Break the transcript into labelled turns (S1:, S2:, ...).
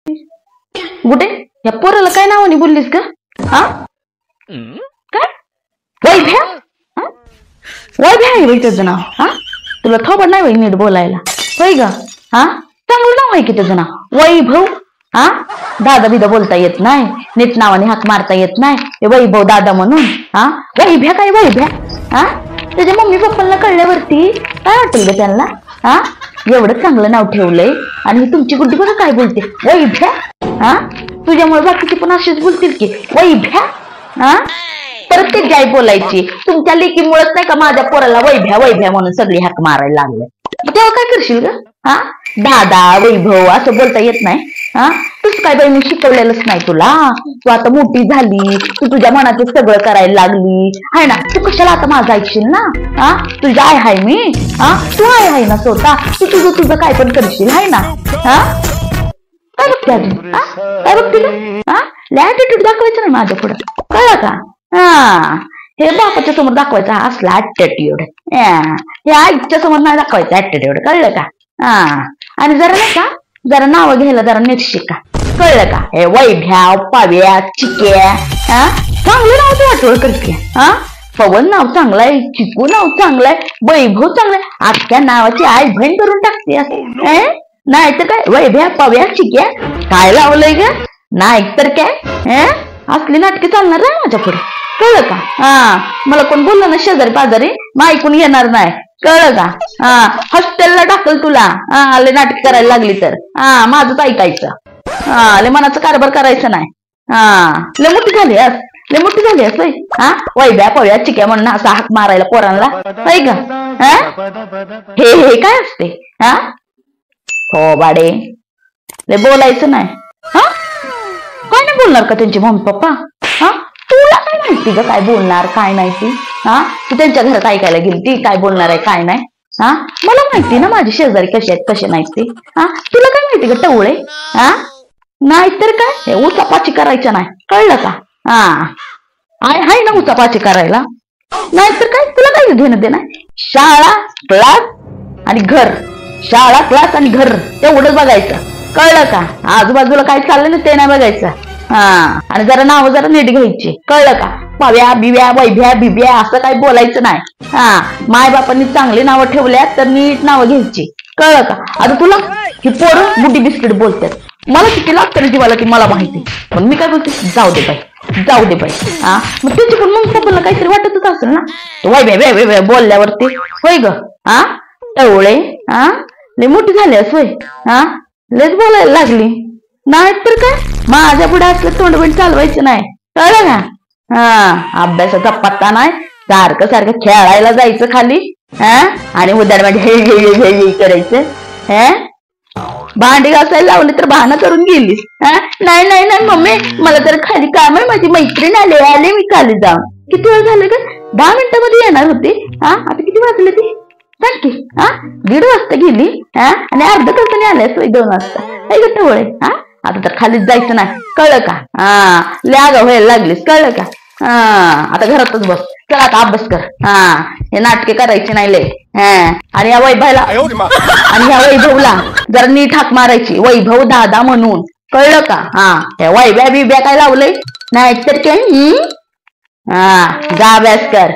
S1: कुठे या पोराला काय नावाने बोललीस का? हा काय वैभ्या? वैभ्या आहे बाई त्याचं नाव. हा तुला थोबड नाही बाई नीट बोलायला होय ग? हा चांगलं नाव आहे की त्याचं नाव वैभव. हा दादा बिदा बोलता येत नाही, नीट नावाने हाक मारता येत नाही, ते वैभव दादा म्हणून. हा वैभ्या काय वैभ्या? हा त्याच्या मम्मी पप्पांना कळल्यावरती काय वाटेल ग त्यांना? हा एवढं चांगलं नाव ठेवलंय आणि तुमची गुड्डी बघा काय बोलते वैभ्या. हा तुझ्यामुळे बाकीची पण अशीच बोलतील की वैभ्या. हा परत ते जाय बोलायची तुमच्या लेकीमुळेच नाही का माझ्या पोराला वैभ्या वैभ्या म्हणून सगळी हाक मारायला लागले. तेव्हा काय करशील ग? हा दादा वैभव असं बोलता येत नाही. हा तूच काय बाई मी शिकवलेलंच नाही तुला. तू आता मोठी झाली, तू तुझ्या मनाचं सगळं करायला लागली आहे ना. तू कशाला आता माझं ऐकशील ना? हा तुझी आई हाय मी. हा तू आहे ना स्वतः, तू तुझं काय पण करशील आहे ना. हा काय बघते अजून? काय बघते का? हा ऍटिट्यूड दाखवायचं ना माझ्या पुढं कळलं का? हा हे बापाच्या समोर दाखवायचा असला ऍटिट्यूड, हे आईच्या समोर नाही दाखवायचं ऍटिट्यूड कळलं का? हा आणि जरा नाही का जरा नावं घ्यायला जरा नीट शिका कळलं का? हे वैभ्या पाव्या चिक्या हा चांगलं नाव तू वाटोळ करते. हा पवन नाव चांगलंय, चिकू नाव चांगलंय, वैभव चांगलाय, अख्ख्या नावाची आई बहीण करून टाकते. नाही तर काय वैभ्या पव्या चिक्या काय लावलंय ग? नाही तर काय असली नाटके चालणार नाही माझ्या पुढे कळलं का? हा मला कोण बोललं ना शेजारी पाजारी मग ऐकून घेणार नाही कळलं का? हा हॉस्टेलला टाकल तुला. हा लय नाटक करायला लागली तर हा माझंच ऐकायचं. हा लय मनाचं कारभार करायचं नाही. हा लय मोठी झाली लय मोठी झाली असं. हा वैभ्या पव्या चिक्या म्हणून असा हाक मारायला पोरांना नाही का? हे काय असते? हा हो बाडे लय बोलायचं नाही. हा काय नाही बोलणार का त्यांची मम्मी पप्पा? हा तुला काय माहिती ग काय बोलणार काय नाही ती? हा तू त्यांच्या घरात ऐकायला गेली ती काय बोलणार आहे काय नाही? हा मला माहिती ना माझी शेजारी कसे आहेत कसे नाहीत ते. हा तुला काय माहिती ग टवळे? हा नाहीतर काय उचापाची करायचं नाही कळलं का? हा हाय ना उचापाची करायला. नाहीतर काय तुला काय घेणं देणार? शाळा क्लास आणि घर, शाळा क्लास आणि घर तेवढंच बघायचं कळलं का? आजूबाजूला काय चाललं ना ते नाही बघायचं. हा आणि जरा नाव जरा नीट घ्यायची कळलं का? पव्या बिव्या वैभ्या बिब्या असं काही बोलायचं नाही. हा माय बापांनी चांगली नावं ठेवल्यात तर नीट नावं घ्यायची कळलं का? आता तुला ही पोरं बुटी बिस्किट बोलतात, मला किती लागतं जीवाला ती मला माहिती, पण मी काय बोलते जाऊ दे बाई. हा मग त्याची पण मग पप्पाला काहीतरी वाटतच असेल ना वैभ्या वैभ्या बोलल्यावरती होय ग? हा टवळे हा लय मोठी झाली असं होय? हा लयच बोलायला लागली. नाही तर काय माझ्या पुढे असलं तोंडबिंड चालवायचं नाही कळलं का? हा अभ्यासाचा पत्ता नाही, सारखं खेळायला जायचं खाली हा आणि उद्या हे करायचं. भांडी घासायला लावली तर बहाणा करून गेलीस. नाही मम्मी मला तर खाली काम आहे, माझी मैत्रीण आले मी खाली जाऊन. किती वेळ झालं का? 10 मिनिटांमध्ये येणार होती. हा आता किती वाजले ती सांग की? 1:30 वाजता गेली आणि अर्धा तासाने आल्यास 2 वाजता काय गट्ट वळे. आता तर खालीच जायचं नाही कळलं का? लय आगाऊ व्हायला लागलीस कळलं का? आता घरातच बस चल आता अभ्यास कर. हे नाटके करायचे नाही लय. आणि या वैभवला आणि या वैभवला जरा नीट हाक मारायची वैभव दादा म्हणून कळलं का? या वैभ्या बिब्या काय लावलंय नाही तर काय? जा अभ्यास कर.